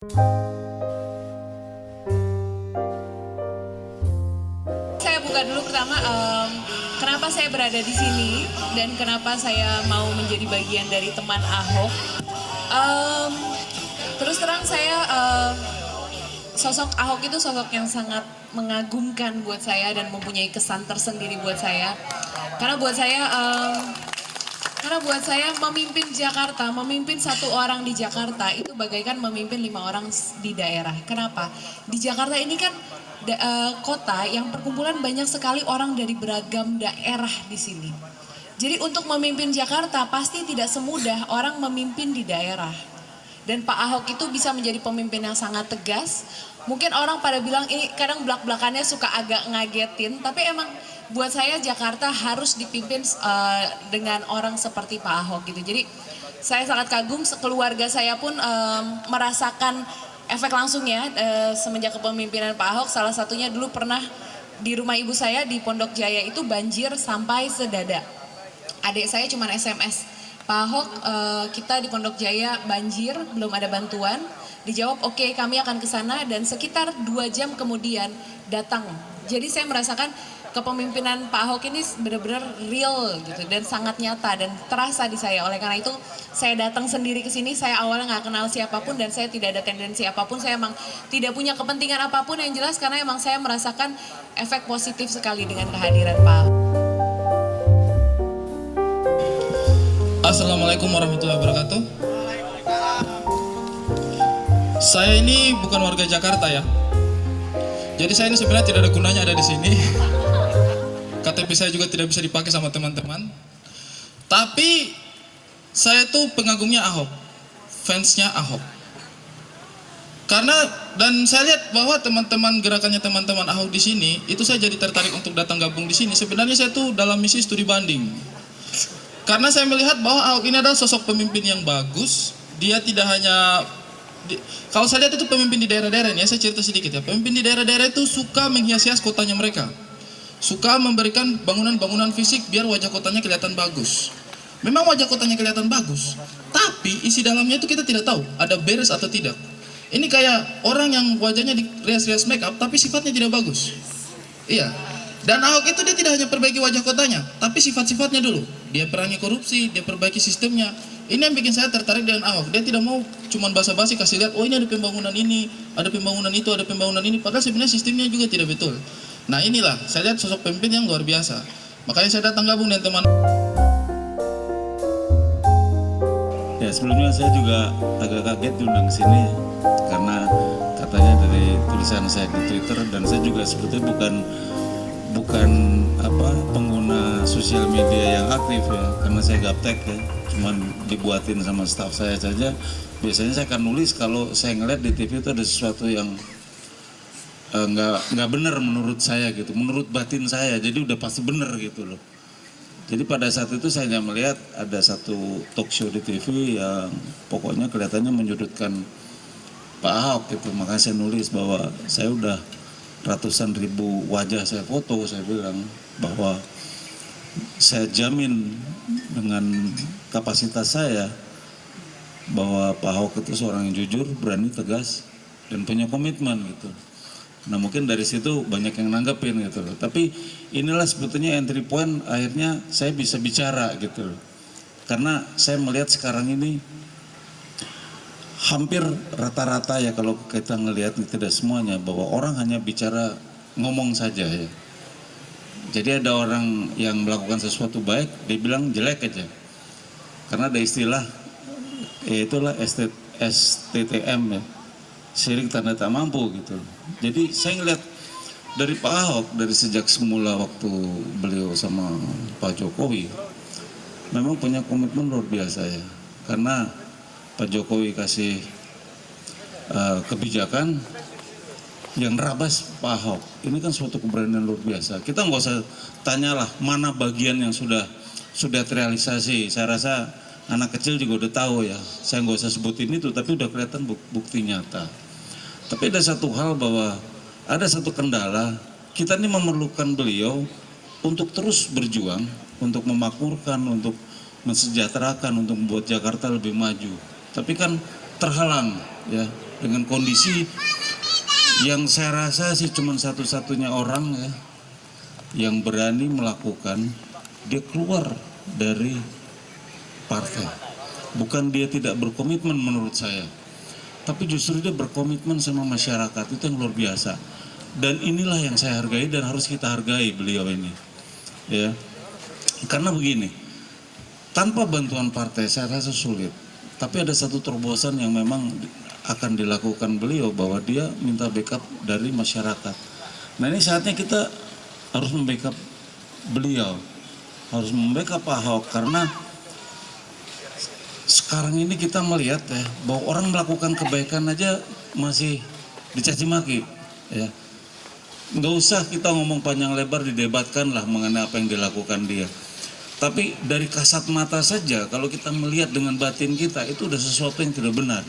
Saya buka dulu pertama, kenapa saya berada di sini dan kenapa saya mau menjadi bagian dari teman Ahok. Terus terang saya, sosok Ahok itu sosok yang sangat mengagumkan buat saya dan mempunyai kesan tersendiri buat saya. Karena buat saya memimpin Jakarta, memimpin satu orang di Jakarta itu bagaikan memimpin 5 orang di daerah. Kenapa? Di Jakarta ini kan kota yang perkumpulan banyak sekali orang dari beragam daerah di sini. Jadi untuk memimpin Jakarta pasti tidak semudah orang memimpin di daerah. Dan Pak Ahok itu bisa menjadi pemimpin yang sangat tegas. Mungkin orang pada bilang ini kadang belak-belakannya suka agak ngagetin, tapi emang buat saya Jakarta harus dipimpin dengan orang seperti Pak Ahok gitu. Jadi saya sangat kagum, keluarga saya pun merasakan efek langsungnya semenjak kepemimpinan Pak Ahok. Salah satunya dulu pernah di rumah ibu saya di Pondok Jaya itu banjir sampai sedada. Adik saya cuma SMS, Pak Ahok kita di Pondok Jaya banjir, belum ada bantuan. Dijawab oke, kami akan ke sana, dan sekitar 2 jam kemudian datang. Jadi saya merasakan kepemimpinan Pak Ahok ini benar-benar real gitu dan sangat nyata dan terasa di saya. Oleh karena itu saya datang sendiri ke sini. Saya awalnya nggak kenal siapapun dan saya tidak ada tendensi apapun. Saya emang tidak punya kepentingan apapun yang jelas, karena emang saya merasakan efek positif sekali dengan kehadiran Pak Ahok. Assalamualaikum warahmatullahi wabarakatuh. Saya ini bukan warga Jakarta ya. Jadi saya ini sebenarnya tidak ada gunanya ada di sini. KTP saya juga tidak bisa dipakai sama teman-teman. Tapi saya tuh pengagumnya Ahok, fansnya Ahok. Karena dan saya lihat bahwa teman-teman gerakannya teman-teman Ahok di sini, itu saya jadi tertarik untuk datang gabung di sini. Sebenarnya saya tuh dalam misi studi banding. Karena saya melihat bahwa Ahok ini adalah sosok pemimpin yang bagus. Dia tidak hanya kalau saya lihat itu pemimpin di daerah-daerah ini, ya, saya cerita sedikit ya. Pemimpin di daerah-daerah itu suka menghias-hias kotanya mereka. Suka memberikan bangunan-bangunan fisik biar wajah kotanya kelihatan bagus. Memang wajah kotanya kelihatan bagus, tapi isi dalamnya itu kita tidak tahu ada beres atau tidak. Ini kayak orang yang wajahnya dirias-rias make up tapi sifatnya tidak bagus. Iya. Dan Ahok itu dia tidak hanya perbaiki wajah kotanya, tapi sifat-sifatnya dulu. Dia perangi korupsi, dia perbaiki sistemnya. Ini yang bikin saya tertarik dengan Ahok. Dia tidak mau cuma basa-basi kasih lihat, oh ini ada pembangunan ini, ada pembangunan itu, ada pembangunan ini. Padahal sebenarnya sistemnya juga tidak betul. Nah inilah, saya lihat sosok pemimpin yang luar biasa. Makanya saya datang gabung dengan teman. Ya sebelumnya saya juga agak kaget diundang ke sini karena katanya dari tulisan saya di Twitter, dan saya juga sebetulnya bukan pengguna sosial media yang aktif ya, karena saya gaptek ya, cuman dibuatin sama staff saya saja. Biasanya saya akan nulis kalau saya ngeliat di TV itu ada sesuatu yang nggak benar menurut saya gitu, menurut batin saya, jadi udah pasti benar gitu loh. Jadi pada saat itu saya hanya melihat ada satu talk show di TV yang pokoknya kelihatannya menyudutkan Pak Ahok gitu, makanya saya nulis bahwa saya udah ratusan ribu wajah saya foto, saya bilang bahwa saya jamin dengan kapasitas saya bahwa Pak Ahok itu seorang yang jujur, berani, tegas, dan punya komitmen gitu. Nah mungkin dari situ banyak yang nanggepin gitu loh. Tapi inilah sebetulnya entry point akhirnya saya bisa bicara gitu loh. Karena saya melihat sekarang ini hampir rata-rata ya, kalau kita ngelihat tidak semuanya, bahwa orang hanya bicara ngomong saja ya. Jadi ada orang yang melakukan sesuatu baik, dia bilang jelek aja. Karena ada istilah, itulah STTM ya, syirik tanda tak mampu gitu. Jadi saya ngelihat dari Pak Ahok, dari sejak semula waktu beliau sama Pak Jokowi, memang punya komitmen luar biasa ya. Karena Pak Jokowi kasih kebijakan yang rabas Pak Ahok. Ini kan suatu keberanian luar biasa. Kita nggak usah tanyalah mana bagian yang sudah terrealisasi. Saya rasa anak kecil juga udah tahu ya. Saya nggak usah sebutin itu, tapi udah kelihatan bukti nyata. Tapi ada satu hal, bahwa ada satu kendala. Kita ini memerlukan beliau untuk terus berjuang, untuk memakmurkan, untuk mensejahterakan, untuk membuat Jakarta lebih maju. Tapi kan terhalang ya dengan kondisi yang saya rasa sih cuma satu-satunya orang ya yang berani melakukan, dia keluar dari partai. Bukan dia tidak berkomitmen menurut saya, tapi justru dia berkomitmen sama masyarakat, itu yang luar biasa. Dan inilah yang saya hargai dan harus kita hargai beliau ini. Ya. Karena begini, tanpa bantuan partai saya rasa sulit. Tapi ada satu terobosan yang memang akan dilakukan beliau, bahwa dia minta backup dari masyarakat. Nah ini saatnya kita harus membackup beliau, harus membackup Pak Ahok, karena sekarang ini kita melihat ya bahwa orang melakukan kebaikan aja masih dicaci maki, ya. Nggak usah kita ngomong panjang lebar, didebatkan lah mengenai apa yang dilakukan dia. Tapi dari kasat mata saja, kalau kita melihat dengan batin kita, itu udah sesuatu yang tidak benar.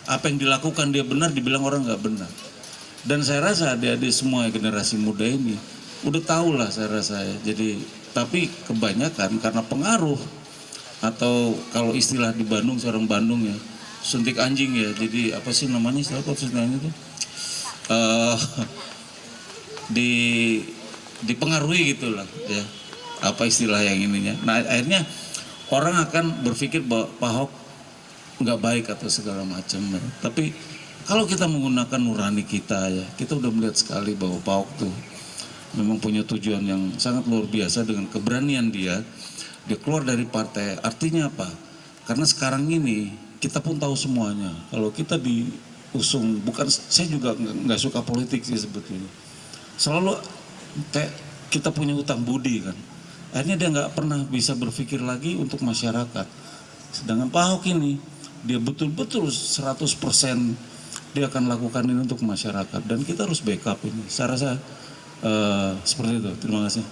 Apa yang dilakukan dia benar, dibilang orang nggak benar. Dan saya rasa adik-adik semua generasi muda ini udah tahu lah saya rasa ya. Jadi tapi kebanyakan karena pengaruh, atau kalau istilah di Bandung, seorang Bandung ya, suntik anjing ya. Jadi apa sih namanya istilah kok suntik anjing itu? Dipengaruhi gitulah ya. Apa istilah yang ininya. Nah akhirnya orang akan berpikir bahwa Pak Ahok nggak baik atau segala macam. Tapi kalau kita menggunakan nurani kita ya, kita udah melihat sekali bahwa Pak Ahok tuh memang punya tujuan yang sangat luar biasa. Dengan keberanian dia keluar dari partai. Artinya apa? Karena sekarang ini kita pun tahu semuanya. Kalau kita diusung, bukan, saya juga nggak suka politik sih sebetulnya. Selalu kita punya utang budi kan. Akhirnya dia nggak pernah bisa berpikir lagi untuk masyarakat. Sedangkan Pak Ahok ini, dia betul-betul 100% dia akan lakukan ini untuk masyarakat. Dan kita harus backup ini. Saya rasa seperti itu. Terima kasih.